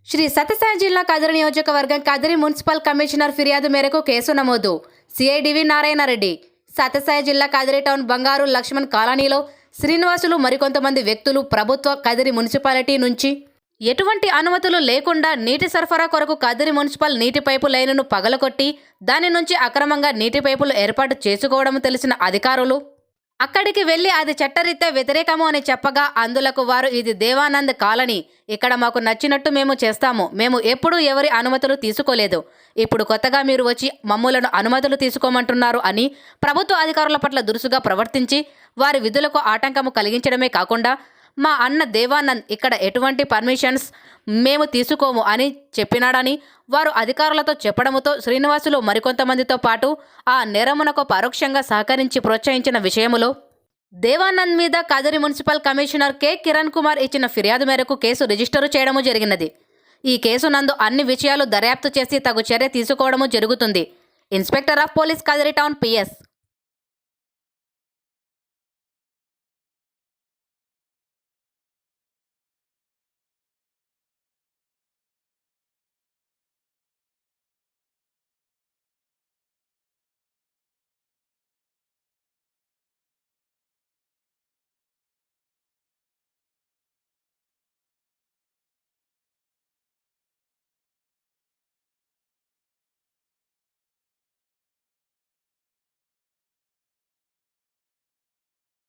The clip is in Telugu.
శ్రీ సత్యసాయి జిల్లా కదిరి నియోజకవర్గం కదిరి మున్సిపల్ కమిషనర్ ఫిర్యాదు మేరకు కేసు నమోదు. సిఐడివి నారాయణరెడ్డి. సత్యసాయి జిల్లా కదిరి టౌన్ బంగారు లక్ష్మణ్ కాలనీలో శ్రీనివాసులు మరికొంతమంది వ్యక్తులు ప్రభుత్వ కదిరి మున్సిపాలిటీ నుంచి ఎటువంటి అనుమతులు లేకుండా నీటి సరఫరా కొరకు కదిరి మున్సిపల్ నీటి పైపు లైనును పగలగొట్టి దాని నుంచి అక్రమంగా నీటి పైపులు ఏర్పాటు చేసుకోవడం తెలిసిన అధికారులు అక్కడికి వెళ్లి అది చట్టరీత్యా వ్యతిరేకము అని చెప్పగా అందులకు వారు ఇది దేవానంద్ కాలనీ, ఇక్కడ మాకు నచ్చినట్టు మేము చేస్తాము, మేము ఎప్పుడూ ఎవరి అనుమతులు తీసుకోలేదు, ఇప్పుడు కొత్తగా మీరు వచ్చి మమ్ములను అనుమతులు తీసుకోమంటున్నారు అని ప్రభుత్వ అధికారుల పట్ల దురుసుగా ప్రవర్తించి వారి విధులకు ఆటంకము కలిగించడమే కాకుండా మా అన్న దేవానంద్ ఇక్కడ ఎటువంటి పర్మిషన్స్ మేము తీసుకోము అని చెప్పినాడని వారు అధికారులతో చెప్పడంతో శ్రీనివాసులు మరికొంతమందితో పాటు ఆ నేరమునకు పరోక్షంగా సహకరించి ప్రోత్సహించిన విషయములో దేవానంద్ మీద Kadiri municipal commissioner K Kiran Kumar ఇచ్చిన ఫిర్యాదు మేరకు కేసు రిజిస్టరు చేయడము జరిగినది. ఈ కేసు నందు అన్ని విషయాలు దర్యాప్తు చేసి తగు చర్య తీసుకోవడము జరుగుతుంది. Inspector of police Kadiri town PS